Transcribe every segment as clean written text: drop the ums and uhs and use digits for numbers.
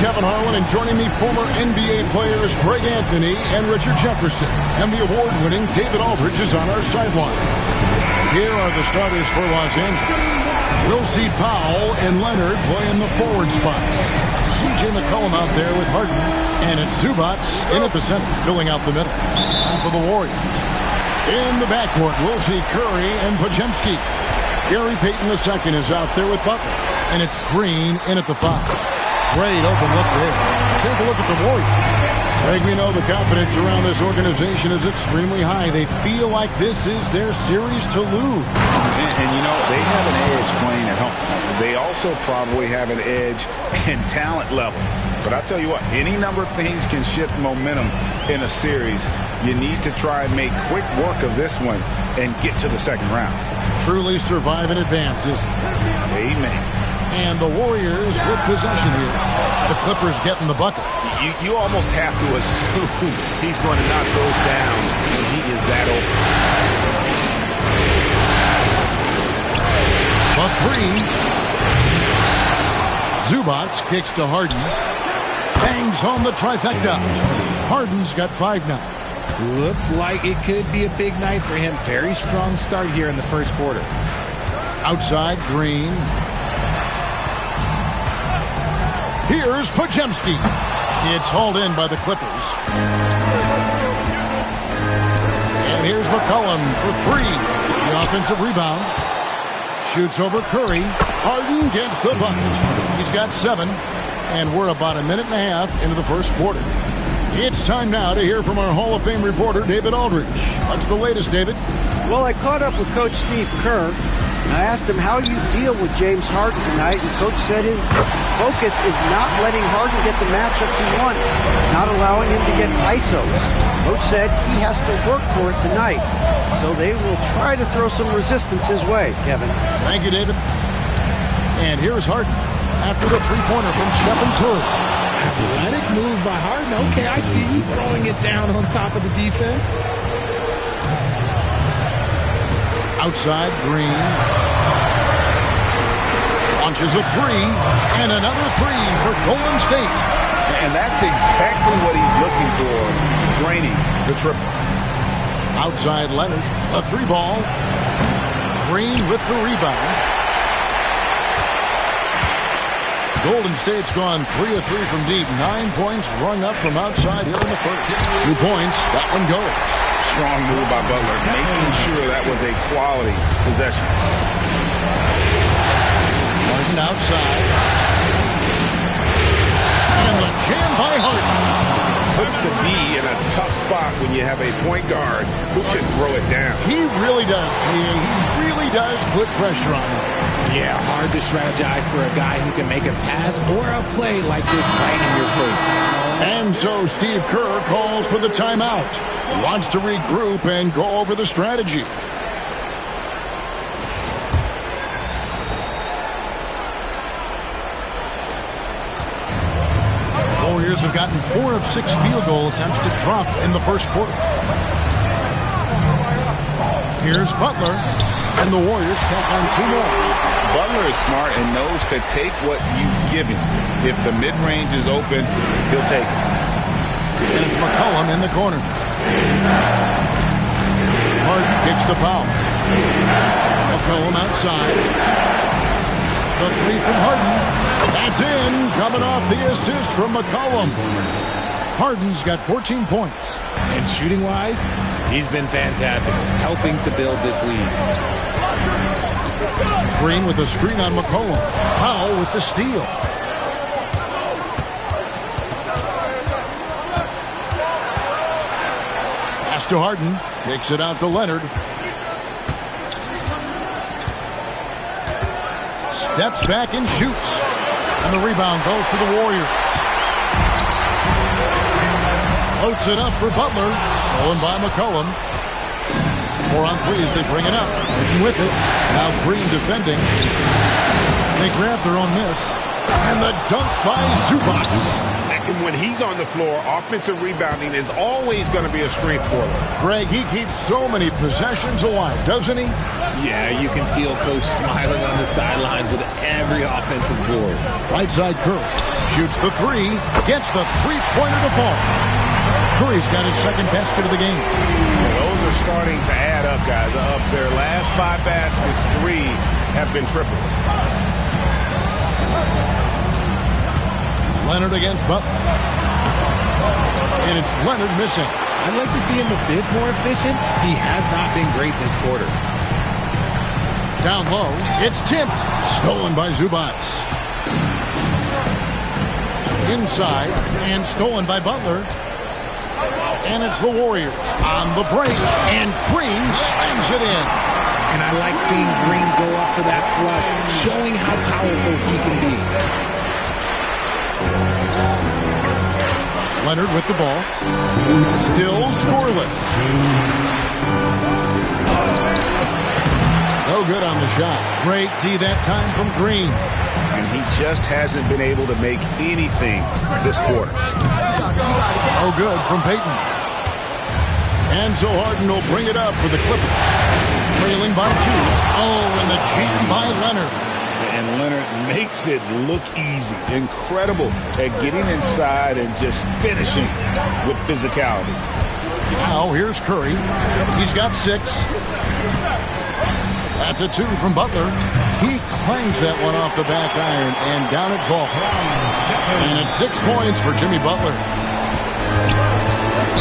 Kevin Harlan, and joining me, former NBA players Greg Anthony and Richard Jefferson. And the award-winning David Aldridge is on our sideline. Here are the starters for Los Angeles. We'll see Powell and Leonard play in the forward spots. C.J. McCollum out there with Harden. And it's Zubac in at the center, filling out the middle. And for the Warriors, in the backcourt, we'll see Curry and Podziemski. Gary Payton II is out there with Butler. And it's Green in at the 5. Great open look there. Take a look at the Warriors. Greg, we know the confidence around this organization is extremely high. They feel like this is their series to lose. And you know, they have an edge playing at home. They also probably have an edge in talent level. But I tell you what, any number of things can shift momentum in a series. You need to try and make quick work of this one and get to the second round. Truly survive in advance, isn't it? Amen. And the Warriors with possession here. The Clippers getting the bucket. You almost have to assume he's going to knock those down when he is that open. The 3. Zubac kicks to Harden. Bangs home the trifecta. Harden's got 5 now. Looks like it could be a big night for him. Very strong start here in the first quarter. Outside, Green. Here's Podziemski. It's hauled in by the Clippers. And here's McCollum for 3. The offensive rebound. Shoots over Curry. Harden gets the bucket. He's got 7. And we're about a minute and a half into the first quarter. It's time now to hear from our Hall of Fame reporter, David Aldridge. What's the latest, David? Well, I caught up with Coach Steve Kerr, and I asked him how you deal with James Harden tonight, and Coach said his focus is not letting Harden get the matchups he wants, not allowing him to get ISOs. Coach said he has to work for it tonight, so they will try to throw some resistance his way, Kevin. Thank you, David. And here's Harden after the three-pointer from Stephen Curry. Athletic move by Harden. Okay, I see you throwing it down on top of the defense. Outside, Green. Launches a 3, and another 3 for Golden State. And that's exactly what he's looking for, draining the triple. Outside, Leonard. A 3-ball. Green with the rebound. Golden State's gone 3 of 3 from deep. 9 points rung up from outside here in the first. 2 points. That one goes. Strong move by Butler, making sure that was a quality possession. Harden outside. And the jam by Harden. Puts the D in a tough spot when you have a point guard who can throw it down. He really does, He really does put pressure on him. Yeah, hard to strategize for a guy who can make a pass or a play like this right in your face. And so Steve Kerr calls for the timeout. He wants to regroup and go over the strategy. Warriors have gotten 4 of 6 field goal attempts to drop in the first quarter. Here's Butler, and the Warriors tack on 2 more. Butler is smart and knows to take what you give him. If the mid-range is open, he'll take it. And it's McCollum in the corner. Harden kicks to Powell. McCollum outside. The 3 from Harden. That's in, coming off the assist from McCollum. Harden's got 14 points. And shooting-wise, he's been fantastic, helping to build this lead. Green with a screen on McCollum. Powell with the steal. Pass to Harden. Kicks it out to Leonard. Steps back and shoots. And the rebound goes to the Warriors. Floats it up for Butler. Stolen by McCollum. 4 on 3 as they bring it up. Harden with it. Now Green defending. They grab their own miss. And the dunk by Zubac. And when he's on the floor, offensive rebounding is always going to be a strength for them. Greg, he keeps so many possessions alive, doesn't he? Yeah, you can feel Coach smiling on the sidelines with every offensive board. Right side Curry shoots the three, gets the three-pointer to fall. Curry's got his second basket of the game. Those are starting to add up, guys. Of their last 5 baskets, 3 have been triple. Leonard against Butler. And it's Leonard missing. I'd like to see him a bit more efficient. He has not been great this quarter. Down low, it's tipped. Stolen by Zubac. Inside, and stolen by Butler. And it's the Warriors on the break. And Green slams it in. And I like seeing Green go up for that flush, showing how powerful he can be. Leonard with the ball. Still scoreless. No good on the shot. Great D that time from Green. And he just hasn't been able to make anything this quarter. No good from Payton. And so Harden will bring it up for the Clippers. Trailing by 2. Oh, and the jam by Leonard. And Leonard makes it look easy. Incredible at getting inside and just finishing with physicality. Now here's Curry. He's got 6. That's a 2 from Butler. He clangs that one off the back iron, and down it falls. And it's 6 points for Jimmy Butler.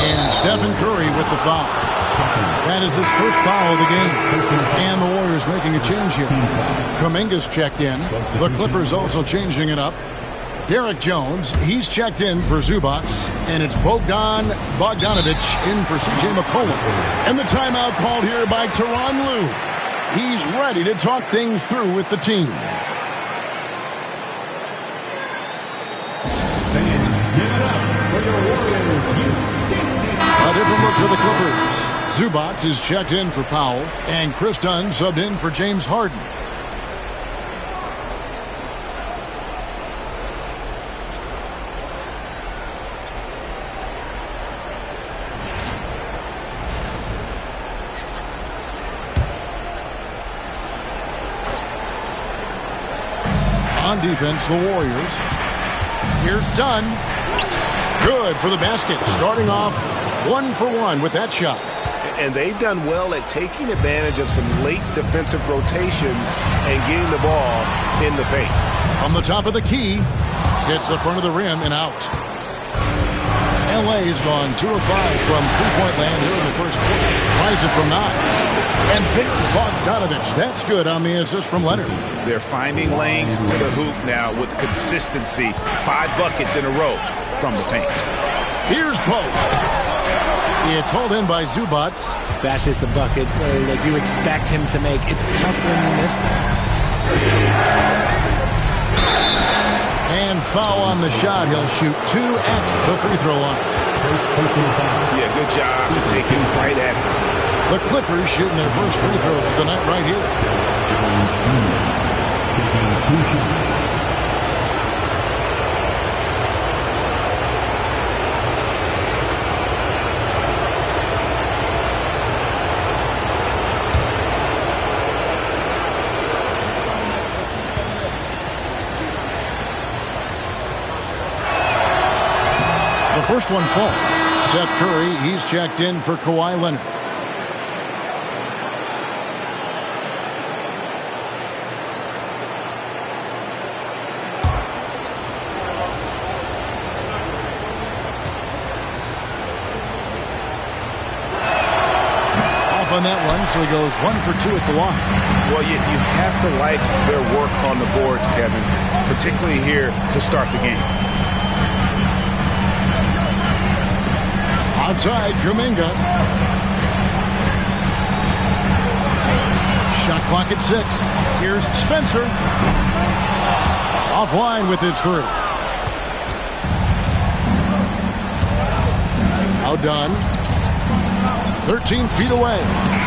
And Stephen Curry with the foul. That is his first foul of the game. And the Warriors making a change here. Kuminga's checked in. The Clippers also changing it up. Derek Jones, he's checked in for Zubac. And it's Bogdan Bogdanovic in for C.J. McCollum. And the timeout called here by Tyronn Lue. He's ready to talk things through with the team. A different look for the Clippers. Zubac is checked in for Powell, and Chris Dunn subbed in for James Harden. On defense, the Warriors. Here's Dunn. Good for the basket. Starting off 1 for 1 with that shot. And they've done well at taking advantage of some late defensive rotations and getting the ball in the paint. From the top of the key, hits the front of the rim and out. L.A.'s gone 2 of 5 from three-point land here in the first quarter. Tries it from 9. And Peyton's Bogdanovic. That's good on the assist from Leonard. They're finding lanes to the hoop now with consistency. 5 buckets in a row from the paint. Here's post. It's hauled in by Zubac. That's just a bucket that you expect him to make. It's tough when you miss that. And foul on the shot. He'll shoot 2 at the free throw line. Yeah, good job to take him right at them. The Clippers shooting their first free throws of the night right here. The first one falls. Seth Curry, he's checked in for Kawhi Leonard. On that one, so he goes 1 for 2 at the line. Well, you have to like their work on the boards, Kevin, particularly here to start the game. Outside, Kuminga. Shot clock at 6. Here's Spencer. Offline with his 3. Now done. 13 feet away.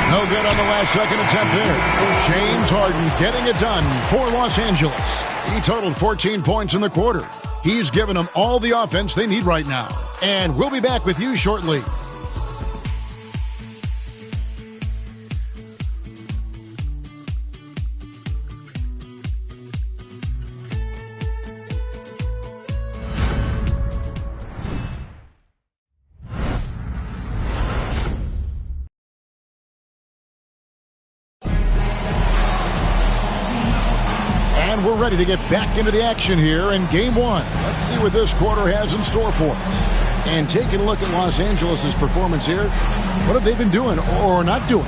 No good on the last second attempt there. James Harden getting it done for Los Angeles. He totaled 14 points in the quarter. He's given them all the offense they need right now. And we'll be back with you shortly. And we're ready to get back into the action here in Game 1. Let's see what this quarter has in store for us. And taking a look at Los Angeles' performance here, what have they been doing or not doing?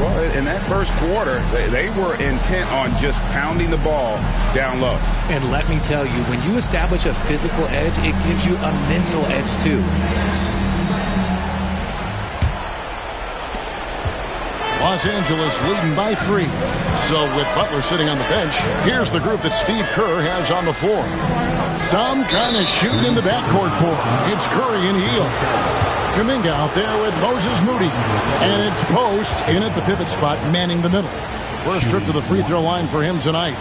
Well, in that first quarter, they were intent on just pounding the ball down low. And let me tell you, when you establish a physical edge, it gives you a mental edge too. Los Angeles leading by 3. So with Butler sitting on the bench, here's the group that Steve Kerr has on the floor. Some kind of shooting in the backcourt for him. It's Curry and Hield. Kuminga out there with Moses Moody. And it's Post in at the pivot spot, manning the middle. First trip to the free throw line for him tonight.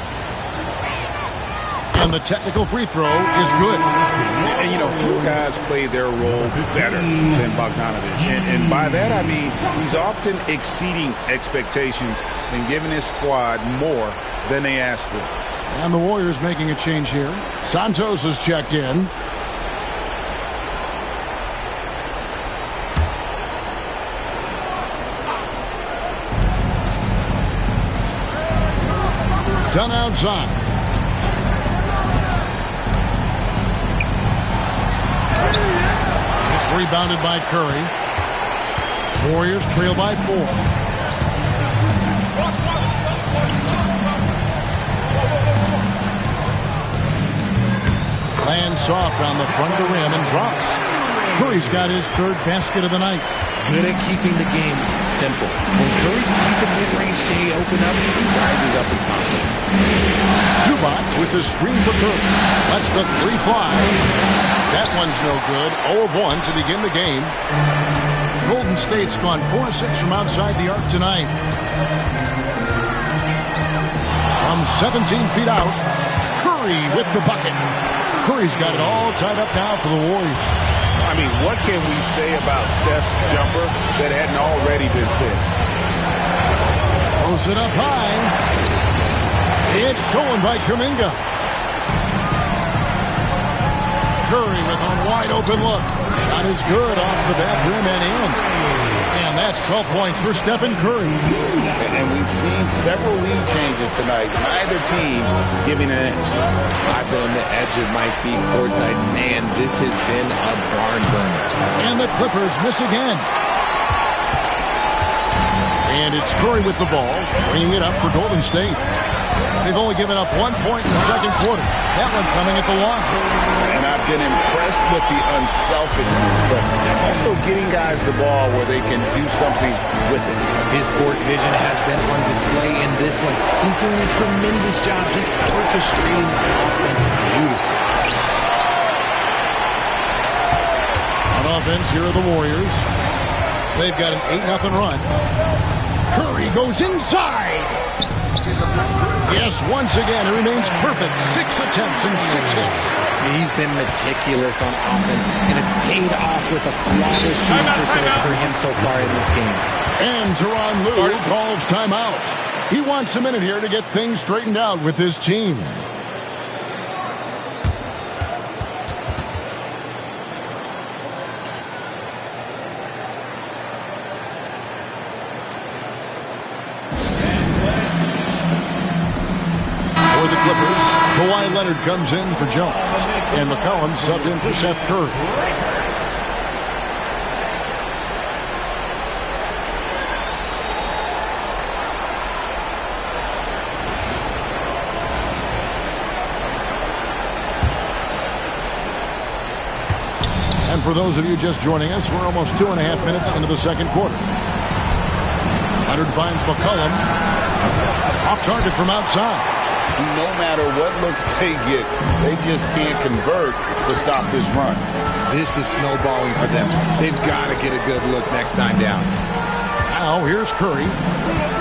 And the technical free throw is good. And, you know, few guys play their role better than Bogdanović. And by that, I mean he's often exceeding expectations and giving his squad more than they asked for. And the Warriors making a change here. Santos has checked in. Done outside. It's rebounded by Curry. Warriors trail by 4. Lands soft on the front of the rim and drops. Curry's got his 3rd basket of the night. Good at keeping the game simple. When Curry sees the mid-range day open up, he rises up in confidence. Zubac with the screen for Curry. Lets the 3 fly. That one's no good. 0 of 1 to begin the game. Golden State's gone 4 of 6 from outside the arc tonight. From 17 feet out, Curry with the bucket. Curry's got it all tied up now for the Warriors. I mean, what can we say about Steph's jumper that hadn't already been said? Throws it up high. It's stolen by Kuminga. Curry with a wide open look. Shot is good off the back rim and in. And that's 12 points for Stephen Curry. And we've seen several lead changes tonight. Neither team giving an edge. I've been on the edge of my seat courtside. Man, this has been a barn burner. And the Clippers miss again. And it's Curry with the ball, bringing it up for Golden State. They've only given up 1 point in the second quarter. That one coming at the line. And I've been impressed with the unselfishness, but also getting guys the ball where they can do something with it. His court vision has been on display in this one. He's doing a tremendous job just orchestrating the offense beautifully. On offense, here are the Warriors. They've got an 8-0 run. Curry goes inside. Yes, once again, it remains perfect. 6 attempts and 6 hits. He's been meticulous on offense, and it's paid off with a flawless shooting percentage for him so far in this game. And Tyronn Lue calls timeout. He wants a minute here to get things straightened out with his team. For the Clippers, Kawhi Leonard comes in for Jones, and McCollum subbed in for Seth Curry. And for those of you just joining us, we're almost 2.5 minutes into the second quarter. Leonard finds McCollum. Off target from outside. No matter what looks they get, they just can't convert to stop this run. This is snowballing for them. They've got to get a good look next time down. Now here's Curry.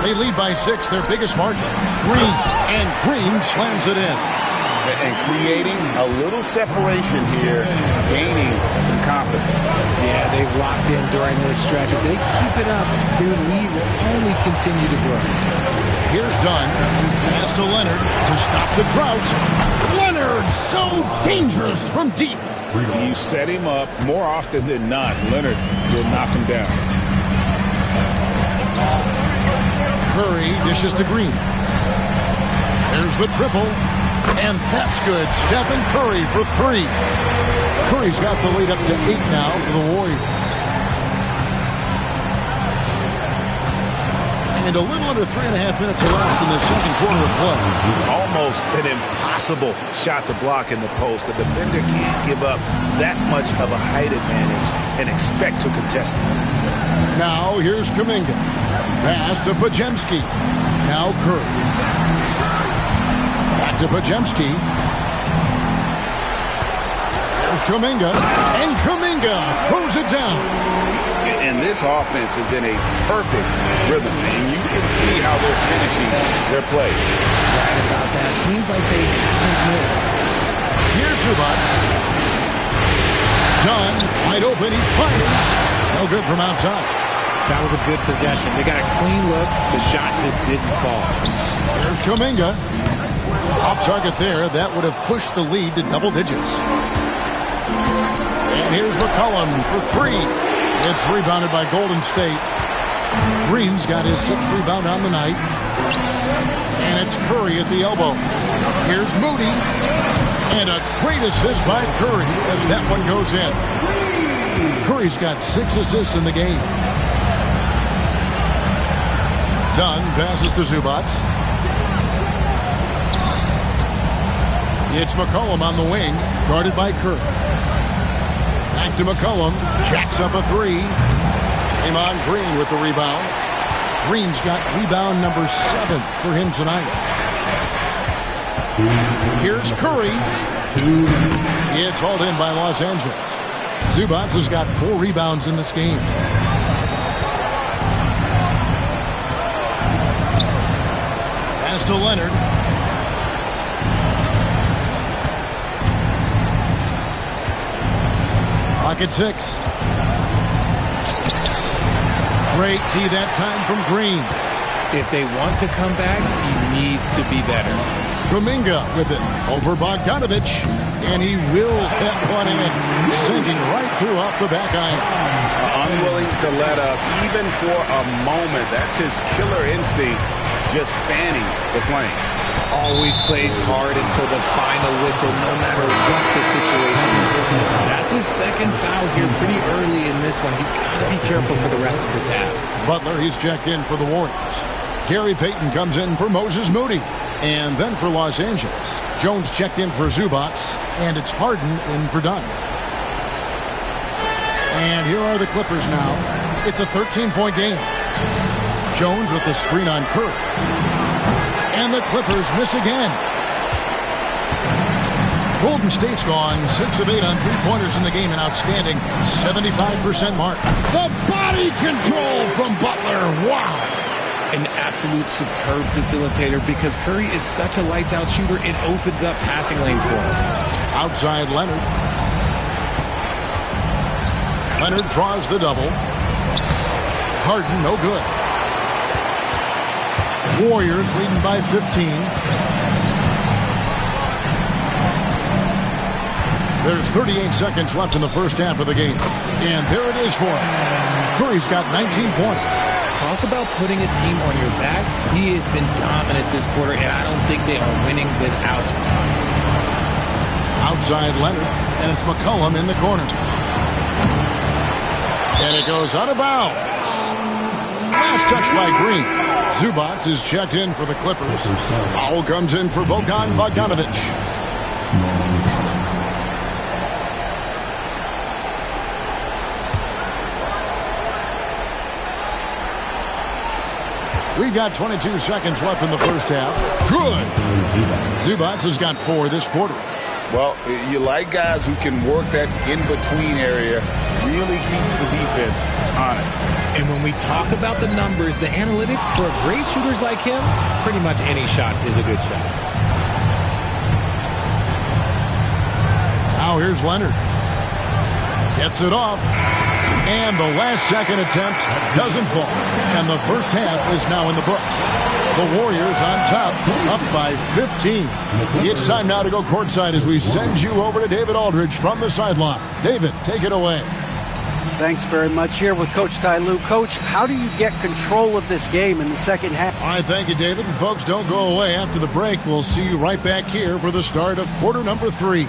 They lead by 6, their biggest margin. Green, and Green slams it in. and creating a little separation here, gaining some confidence. Yeah, they've locked in during this stretch. If they keep it up, their lead will only continue to grow. Here's Dunn. Pass to Leonard to stop the drought. Leonard, so dangerous from deep. You set him up more often than not. Leonard will knock him down. Curry dishes to Green. There's the triple. And that's good. Stephen Curry for 3. Curry's got the lead up to 8 now for the Warriors. And a little under 3.5 minutes elapsed in the second quarter of play. Almost an impossible shot to block in the post. The defender can't give up that much of a height advantage and expect to contest it. Now here's Kuminga. Pass to Podziemski. Now Curry. Back to Podziemski. There's Kuminga. And Kuminga throws it down. And this offense is in a perfect rhythm, and you can see how they're finishing their play. Right about that. Seems like they haven't missed. Here's Zubac. Dunn, wide open, he fires. No good from outside. That was a good possession. They got a clean look. The shot just didn't fall. There's Kuminga. Off target there. That would have pushed the lead to double digits. And here's McCollum for 3. It's rebounded by Golden State. Green's got his 6th rebound on the night. And it's Curry at the elbow. Here's Moody. And a great assist by Curry as that one goes in. Curry's got 6 assists in the game. Dunn passes to Zubac. It's McCollum on the wing, guarded by Curry. Back to McCollum, jacks up a 3. Draymond Green with the rebound. Green's got rebound number 7 for him tonight. Here's Curry. It's hauled in by Los Angeles. Zubac has got 4 rebounds in this game. Pass to Leonard. Pocket 6. Great tee that time from Green. If they want to come back, he needs to be better. Kuminga with it over Bogdanovic, and he wills that one in, sinking right through off the back iron. Unwilling to let up even for a moment. That's his killer instinct, just fanning the flame. Always plays hard until the final whistle, no matter what the situation is. That's his 2nd foul here pretty early in this one. He's got to be careful for the rest of this half. Butler, he's checked in for the Warriors. Gary Payton comes in for Moses Moody. And then for Los Angeles, Jones checked in for Zubac, and it's Harden in for Dunn. And here are the Clippers now. It's a 13-point game. Jones with the screen on Curry. And the Clippers miss again. Golden State's gone 6 of 8 on 3-pointers in the game, an outstanding 75% mark. The body control from Butler. Wow. An absolute superb facilitator because Curry is such a lights-out shooter, it opens up passing lanes for him. Outside Leonard. Leonard draws the double. Harden, no good. Warriors leading by 15. There's 38 seconds left in the first half of the game. And there it is for him. Curry's got 19 points. Talk about putting a team on your back. He has been dominant this quarter, and I don't think they are winning without him. Outside Leonard, and it's McCollum in the corner. And it goes out of bounds. Last touch by Green. Zubac is checked in for the Clippers. Foul comes in for Bogdan Bogdanovic. We've got 22 seconds left in the first half. Good. Zubac has got 4 this quarter. Well, you like guys who can work that in-between area. Really keeps the defense honest. And when we talk about the numbers, the analytics for great shooters like him, pretty much any shot is a good shot. Now here's Leonard. Gets it off. And the last second attempt doesn't fall. And the first half is now in the books. The Warriors on top, up by 15. It's time now to go courtside as we send you over to David Aldridge from the sideline. David, take it away. Thanks very much. Here with Coach Ty Lue. Coach, how do you get control of this game in the second half? All right, thank you, David. And folks, don't go away. After the break, we'll see you right back here for the start of quarter number 3.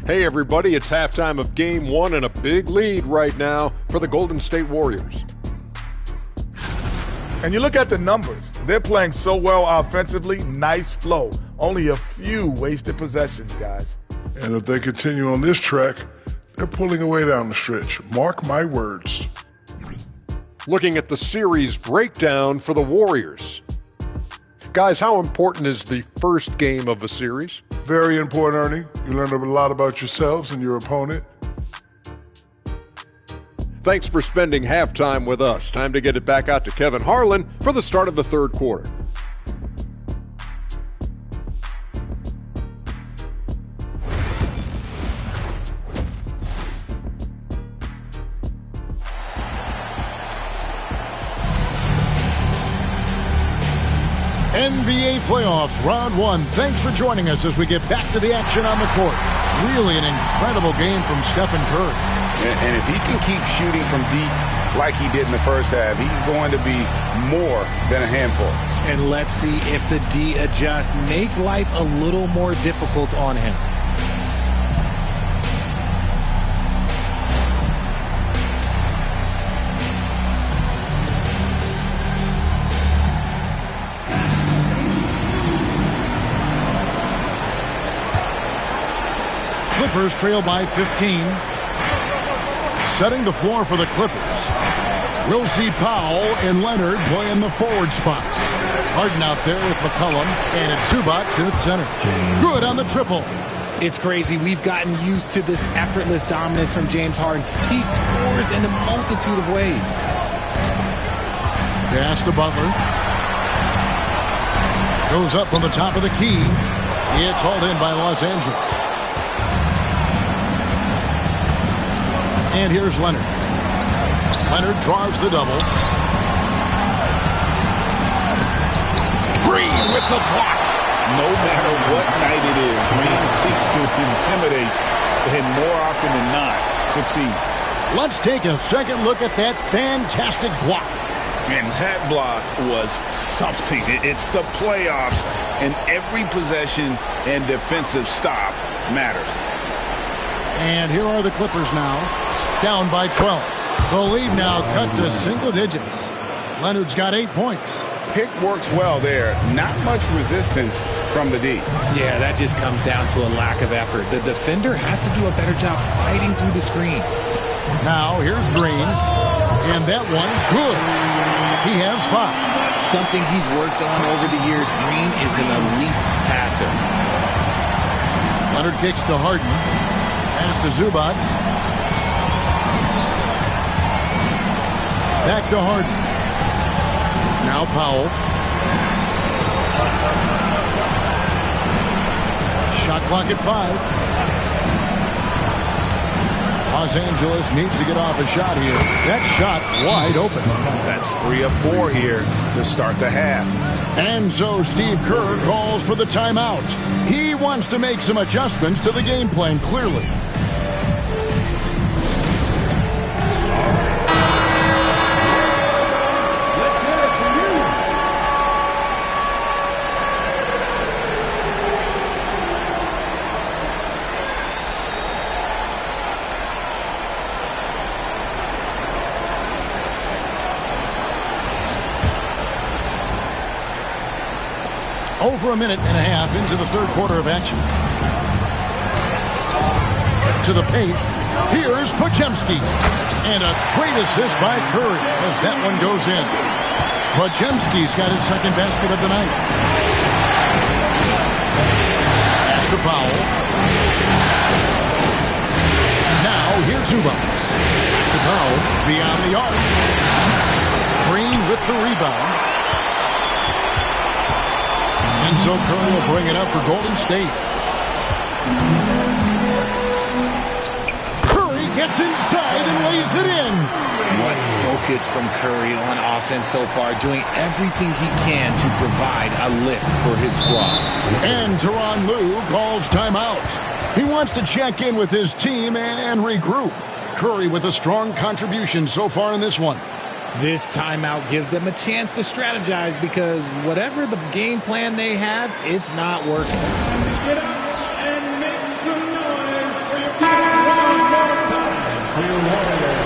Hey everybody, it's halftime of game 1 and a big lead right now for the Golden State Warriors. And you look at the numbers. They're playing so well offensively. Nice flow. Only a few wasted possessions, guys. And if they continue on this track, they're pulling away down the stretch. Mark my words. Looking at the series breakdown for the Warriors. Guys, how important is the first game of a series? Very important, Ernie. You learn a lot about yourselves and your opponent. Thanks for spending halftime with us. Time to get it back out to Kevin Harlan for the start of the third quarter. NBA playoffs, round 1. Thanks for joining us as we get back to the action on the court. Really an incredible game from Stephen Curry. And if he can keep shooting from deep like he did in the first half, he's going to be more than a handful. And let's see if the D adjusts. Make life a little more difficult on him. Clippers trail by 15. Setting the floor for the Clippers. We'll see Powell and Leonard play in the forward spots. Harden out there with McCollum, and it's Zubac in at center. Good on the triple. It's crazy. We've gotten used to this effortless dominance from James Harden. He scores in a multitude of ways. Pass to Butler. Goes up from the top of the key. It's hauled in by Los Angeles. And here's Leonard. Leonard draws the double. Green with the block. No matter what night it is, Green seeks to intimidate and more often than not succeed. Let's take a second look at that fantastic block. And that block was something. It's the playoffs, and every possession and defensive stop matters. And here are the Clippers now, down by 12. The lead now cut to single digits. Leonard's got 8 points. Pick works well there. Not much resistance from the D. Yeah, that just comes down to a lack of effort. The defender has to do a better job fighting through the screen. Now here's Green, and that one good. He has 5. Something he's worked on over the years. Green is an elite passer. Leonard kicks to Harden. Pass to Zubac. Back to Harden. Now Powell. Shot clock at 5. Los Angeles needs to get off a shot here. That shot wide open. That's 3 of 4 here to start the half. And so Steve Kerr calls for the timeout. He wants to make some adjustments to the game plan, clearly. Over a minute and a half into the third quarter of action. To the paint. Here's Podziemski. And a great assist by Curry as that one goes in. Podziemski's got his second basket of the night. Pass to Powell. Now here's Zubac. Powell beyond the arc. Green with the rebound. And so Curry will bring it up for Golden State. Curry gets inside and lays it in. What focus from Curry on offense so far, doing everything he can to provide a lift for his squad. And Tyronn Lue calls timeout. He wants to check in with his team and regroup. Curry with a strong contribution so far in this one. This timeout gives them a chance to strategize because whatever the game plan they have, it's not working. Get up and make some noise for your team one more time. For your Warriors.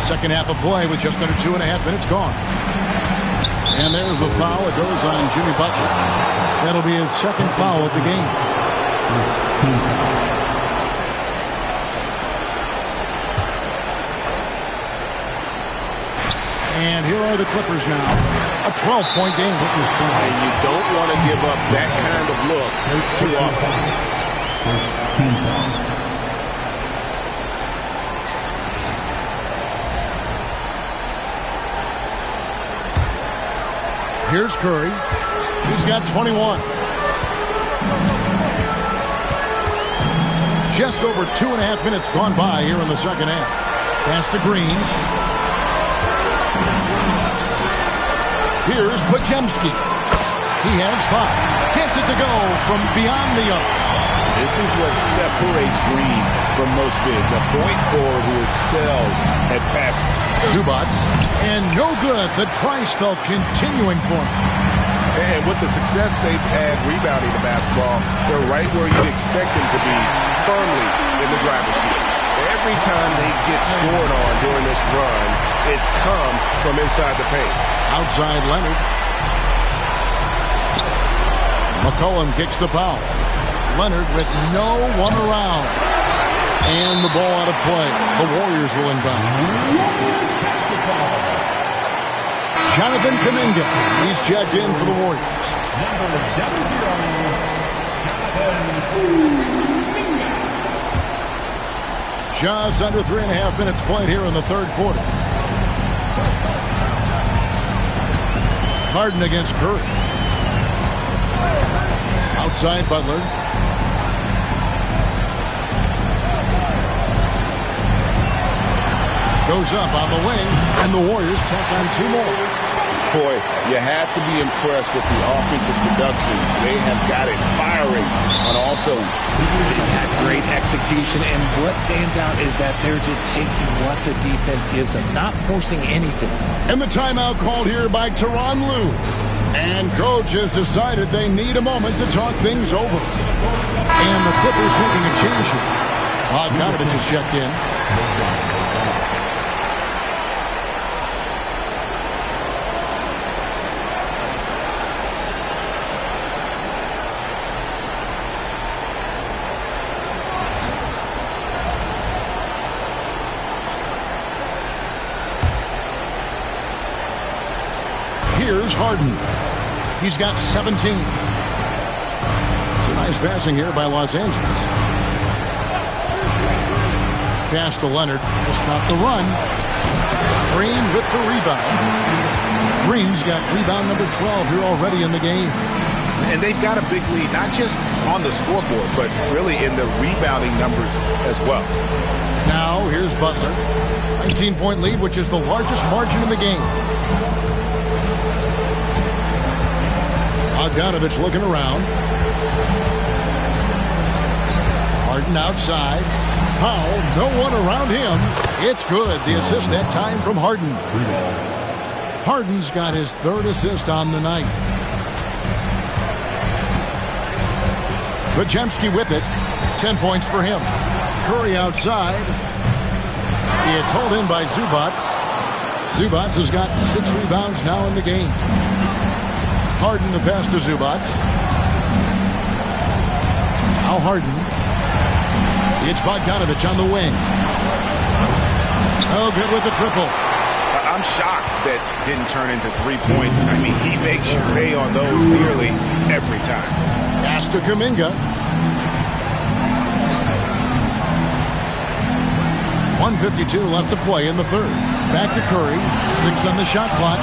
Second half of play with just under 2.5 minutes gone. And there's a foul. It goes on Jimmy Butler. That'll be his second foul of the game. And here are the Clippers now. A 12-point game. And you don't want to give up that kind of look too often. Here's Curry. He's got 21. Just over 2.5 minutes gone by here in the second half. Pass to Green. Here's Podziemski. He has 5. Gets it to go from beyond the arc. This is what separates Green from most bigs. A point forward who excels at passing. Zubac. And no good. The try spell continuing for him. And with the success they've had rebounding the basketball, they're right where you'd expect them to be, firmly in the driver's seat. Every time they get scored on during this run, it's come from inside the paint. Outside Leonard. McCollum kicks the foul. Leonard with no one around. And the ball out of play. The Warriors will inbound. Jonathan Kuminga. He's checked in for the Warriors. Just under 3.5 minutes played here in the third quarter. Harden against Curry. Outside Butler. Goes up on the wing, and the Warriors tack on 2 more. Boy, you have to be impressed with the offensive production. They have got it firing on all cylinders. They've had great execution, and what stands out is that they're just taking what the defense gives them, not forcing anything. And the timeout called here by Tyronn Lue. And coach has decided they need a moment to talk things over. And the Clippers making a change here. Bogdanovich has checked in. Here's Harden. He's got 17. Nice passing here by Los Angeles. Pass to Leonard to stop the run. Green with the rebound. Green's got rebound number 12 here already in the game. And they've got a big lead, not just on the scoreboard, but really in the rebounding numbers as well. Now here's Butler. 19-point lead, which is the largest margin in the game. Bogdanovich looking around. Harden outside. Powell, no one around him. It's good. The assist that time from Harden. Harden's got his 3rd assist on the night. Podziemski with it. 10 points for him. Curry outside. It's hauled in by Zubac. Zubac has got 6 rebounds now in the game. Harden the pass to Zubac. Now Harden. It's Bogdanovich on the wing. Oh, good with the triple. I'm shocked that didn't turn into 3 points. I mean, he makes you pay on those nearly every time. Pass to Kuminga. 1:52 left to play in the third. Back to Curry. 6 on the shot clock.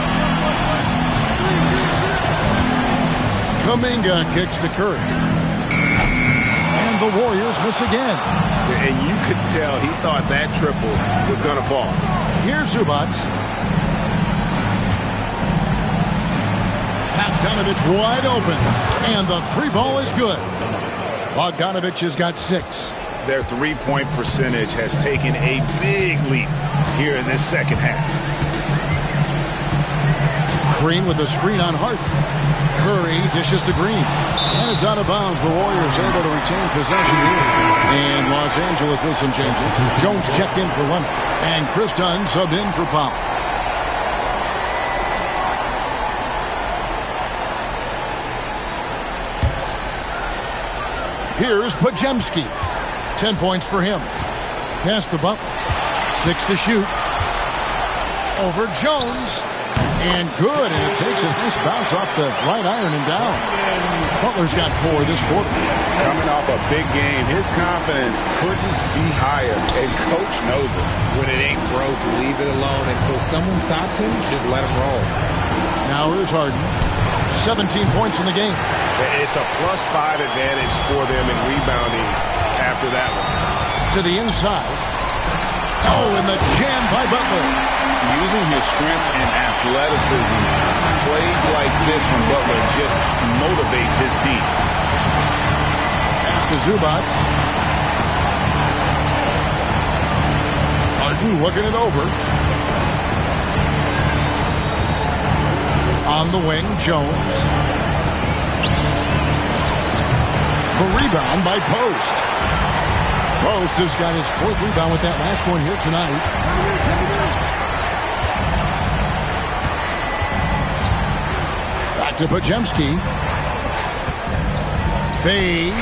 Kuminga kicks to Curry. And the Warriors miss again. And you could tell he thought that triple was going to fall. Here's Zubac. Bogdanovich wide open. And the three ball is good. Bogdanovich has got 6. Their three-point percentage has taken a big leap here in this second half. Green with a screen on Hart. Curry dishes to Green. And it's out of bounds. The Warriors able to retain possession here. And Los Angeles with some changes. Jones checked in for Leonard. And Chris Dunn subbed in for Powell. Here's Podziemski. 10 points for him. Pass to Butler. 6 to shoot. Over Jones. And good. And it takes a nice bounce off the right iron and down. Butler's got 4 this quarter. Coming off a big game, his confidence couldn't be higher. And Coach knows it. When it ain't broke, leave it alone. Until someone stops him, just let him roll. Now here's Harden. 17 points in the game. It's a +5 advantage for them in rebounding after that one. To the inside. Oh, and the jam by Butler. Using his strength and athleticism, plays like this from Butler just motivates his team. Pass to Zubac. Harden looking it over. On the wing, Jones. The rebound by Post. Post has got his 4th rebound with that last one here tonight. Back to Podziemski. Fades.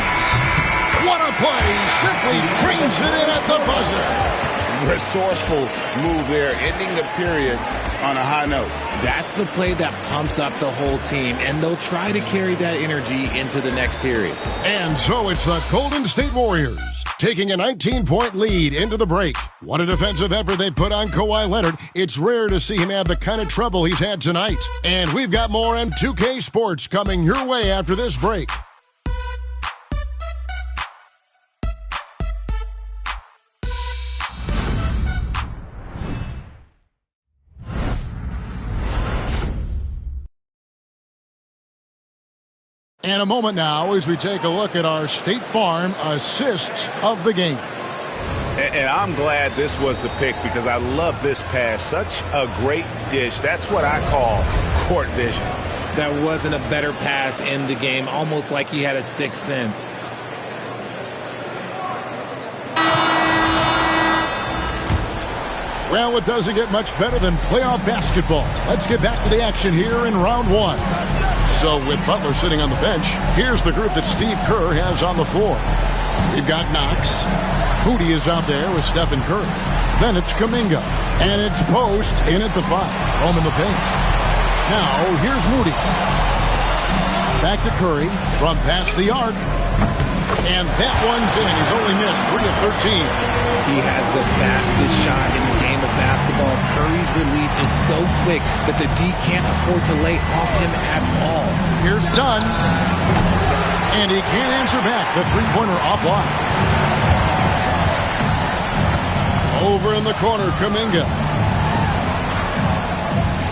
What a play! Simply drains it in at the buzzer. Resourceful move there, ending the period on a high note. That's the play that pumps up the whole team, and they'll try to carry that energy into the next period. And so it's the Golden State Warriors taking a 19-point lead into the break. What a defensive effort they put on Kawhi Leonard. It's rare to see him have the kind of trouble he's had tonight. And we've got more M2K Sports coming your way after this break. And a moment now as we take a look at our State Farm assists of the game. And I'm glad this was the pick because I love this pass. Such a great dish. That's what I call court vision. That wasn't a better pass in the game, almost like he had a sixth sense. Well, it doesn't get much better than playoff basketball. Let's get back to the action here in round one. So with Butler sitting on the bench, here's the group that Steve Kerr has on the floor. We've got Knox. Moody is out there with Stephen Curry. Then it's Kuminga. And it's Post in at the 5. Home in the paint. Now, here's Moody. Back to Curry from past the arc. And that one's in. He's only missed 3 of 13. He has the fastest shot in the game of basketball. Curry's release is so quick that the D can't afford to lay off him at all. Here's Dunn. And he can't answer back. The three-pointer offline. Over in the corner, Kuminga.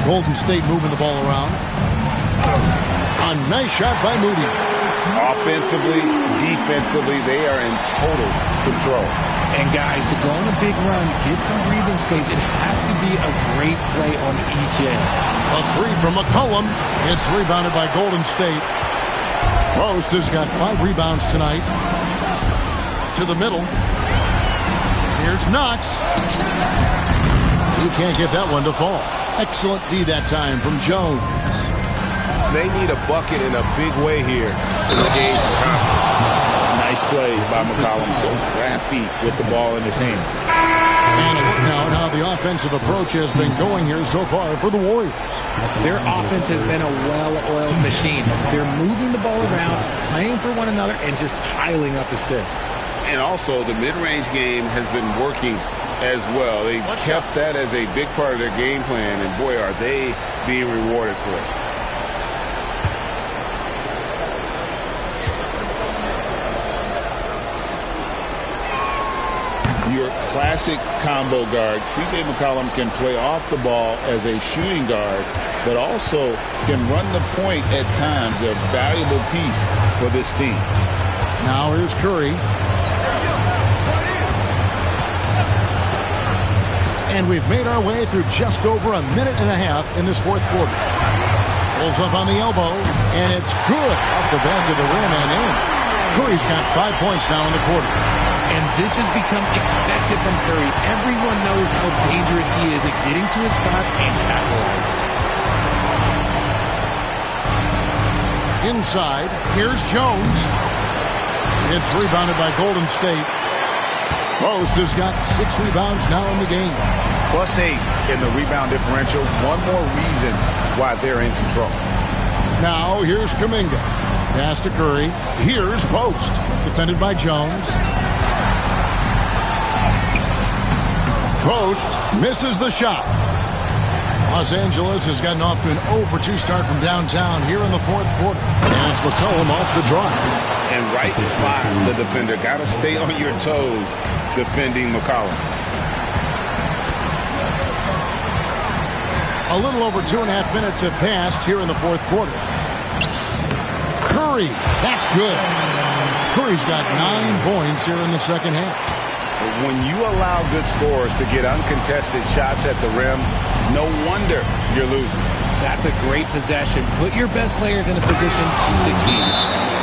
Golden State moving the ball around. A nice shot by Moody. Offensively, defensively, they are in total control. And guys, to go on a big run, get some breathing space, it has to be a great play on each end. A 3 from McCollum. It's rebounded by Golden State. Post has got 5 rebounds tonight. To the middle. Here's Knox. He can't get that one to fall. Excellent D that time from Jones. They need a bucket in a big way here to engage the confidence. Nice play by McCollum. So crafty with the ball in his hands. And a look now at how the offensive approach has been going here so far for the Warriors. Their offense has been a well-oiled machine. They're moving the ball around, playing for one another, and just piling up assists. And also, the mid-range game has been working as well. They kept that as a big part of their game plan, and boy, are they being rewarded for it. Your classic combo guard, C.J. McCollum, can play off the ball as a shooting guard, but also can run the point at times. A valuable piece for this team. Now here's Curry. And we've made our way through just over a minute and a half in this fourth quarter. Pulls up on the elbow, and it's good off the bend of the rim and in. Curry's got 5 points now in the quarter. And this has become expected from Curry. Everyone knows how dangerous he is at getting to his spots and capitalizing. Inside, here's Jones. It's rebounded by Golden State. Post has got 6 rebounds now in the game. +8 in the rebound differential. One more reason why they're in control. Now here's Kuminga. Pass to Curry. Here's Post. Defended by Jones. Post misses the shot. Los Angeles has gotten off to an 0-for-2 start from downtown here in the fourth quarter. And it's McCollum off the drive. And right by the defender. Got to stay on your toes defending McCollum. A little over 2.5 minutes have passed here in the fourth quarter. Curry, that's good. Curry's got 9 points here in the second half. When you allow good scorers to get uncontested shots at the rim, no wonder you're losing. That's a great possession. Put your best players in a position to succeed.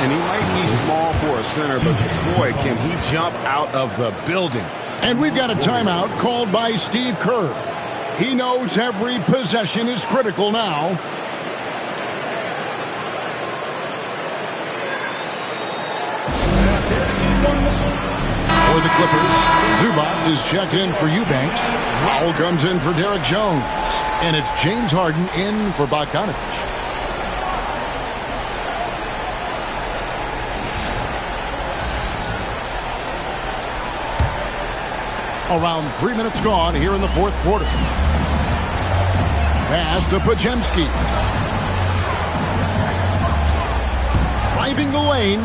And he might be small for a center, but boy, can he jump out of the building. And we've got a timeout called by Steve Kerr. He knows every possession is critical now. For the Clippers, Zubac is checked in for Eubanks. Powell comes in for Derek Jones. And it's James Harden in for Bogdanovich. Around 3 minutes gone here in the fourth quarter. Pass to Podziemski. Driving the lane.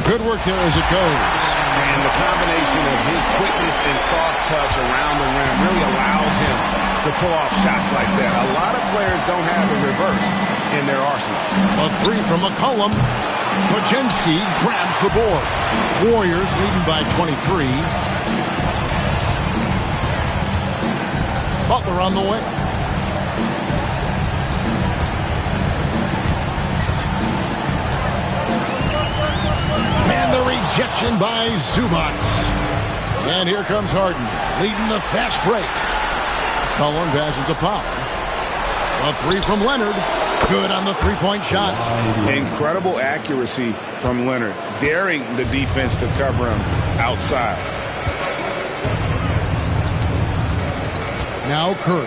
Good work there as it goes. And the combination of his quickness and soft touch around the rim really allows him to pull off shots like that. A lot of players don't have the reverse in their arsenal. A 3 from McCollum. Podziemski grabs the board. Warriors leading by 23. Butler on the way. And the rejection by Zubac. And here comes Harden, leading the fast break. Cullen passes to Powell. A 3 from Leonard. Good on the three-point shot. Incredible accuracy from Leonard, daring the defense to cover him outside. Now Curry.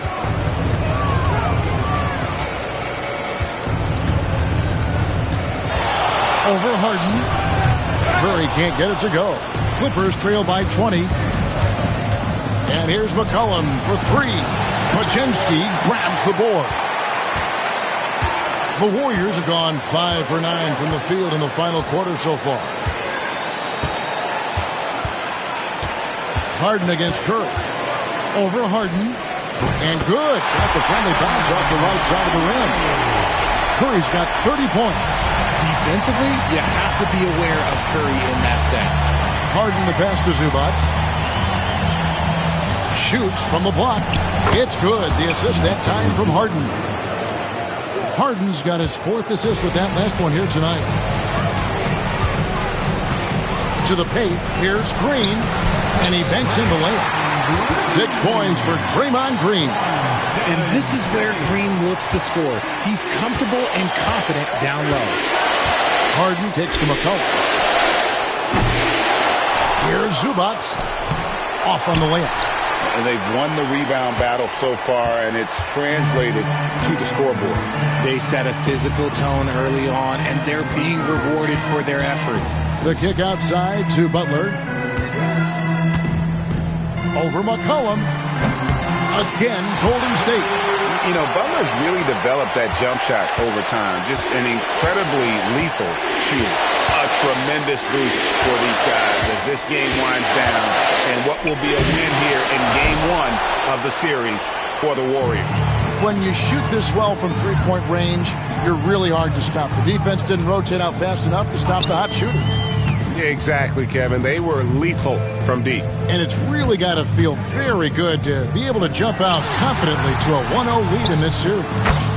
Over Harden. Curry can't get it to go. Clippers trail by 20. And here's McCollum for 3. Podziemski grabs the board. The Warriors have gone 5 for 9 from the field in the final quarter so far. Harden against Curry. Over Harden. And good. Got the friendly bounce off the right side of the rim. Curry's got 30 points. Defensively, you have to be aware of Curry in that set. Harden the pass to Zubac. Shoots from the block. It's good. The assist that time from Harden. Harden's got his 4th assist with that last one here tonight. To the paint. Here's Green. And he banks in the layup. 6 points for Draymond Green. And this is where Green looks to score. He's comfortable and confident down low. Harden kicks to McCollum. Zubac. Off on the layup. And they've won the rebound battle so far, and it's translated to the scoreboard. They set a physical tone early on, and they're being rewarded for their efforts. The kick outside to Butler. Over McCollum. Again, Golden State. You know, Butler's really developed that jump shot over time. Just an incredibly lethal shooter. A tremendous boost for these guys as this game winds down. And what will be a win here in Game 1 of the series for the Warriors. When you shoot this well from three-point range, you're really hard to stop. The defense didn't rotate out fast enough to stop the hot shooters. Yeah, exactly, Kevin. They were lethal from deep. And it's really got to feel very good to be able to jump out confidently to a 1-0 lead in this series.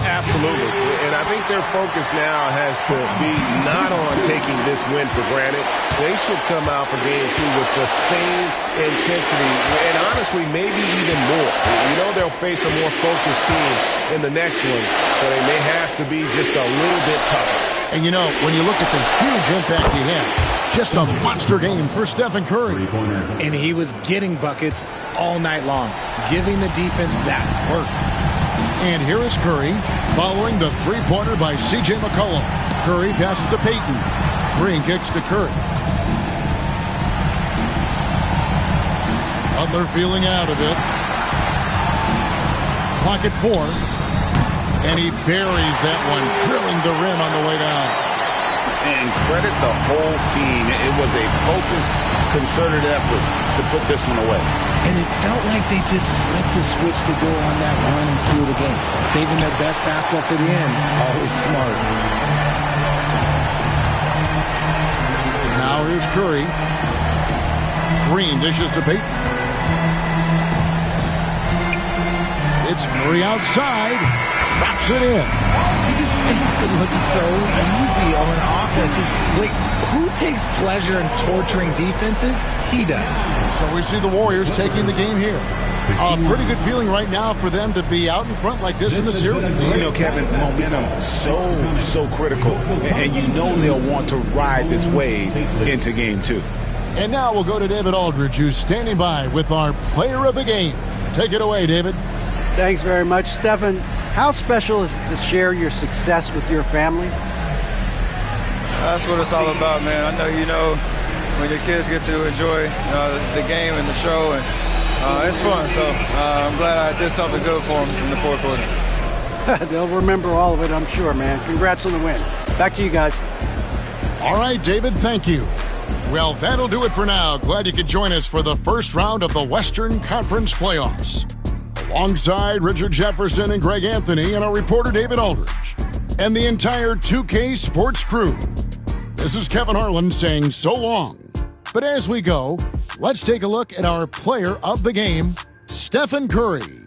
Absolutely. And I think their focus now has to be not on taking this win for granted. They should come out for Game 2 with the same intensity and honestly maybe even more. You know they'll face a more focused team in the next one, so they may have to be just a little bit tougher. And you know, when you look at the huge impact he had, just a monster game for Stephen Curry. And he was getting buckets all night long, giving the defense that work. And here is Curry following the three-pointer by C.J. McCollum. Curry passes to Payton. Green kicks to Curry. Butler feeling out of it. Clock at 4. And he buries that one, drilling the rim on the way down. And credit the whole team. It was a focused, concerted effort to put this one away. And it felt like they just flipped the switch to go on that run and seal the game. Saving their best basketball for the end. Always smart. Now here's Curry. Green dishes to Payton. It's Curry outside. Drops it in. He just makes it look so easy on offense. Wait, who takes pleasure in torturing defenses? He does. So we see the Warriors taking the game here. A pretty good feeling right now for them to be out in front like this in the series. You know, Kevin, momentum so critical. And you know they'll want to ride this wave into Game 2. And now we'll go to David Aldridge, who's standing by with our player of the game. Take it away, David. Thanks very much, Stephen. How special is it to share your success with your family? That's what it's all about, man. I know you know when your kids get to enjoy the game and the show, and it's fun. So I'm glad I did something good for them in the fourth quarter. They'll remember all of it, I'm sure, man. Congrats on the win. Back to you guys. All right, David, thank you. Well, that'll do it for now. Glad you could join us for the first round of the Western Conference Playoffs. Alongside Richard Jefferson and Greg Anthony and our reporter David Aldridge and the entire 2K Sports crew. This is Kevin Harlan saying so long. But as we go, let's take a look at our player of the game, Stephen Curry.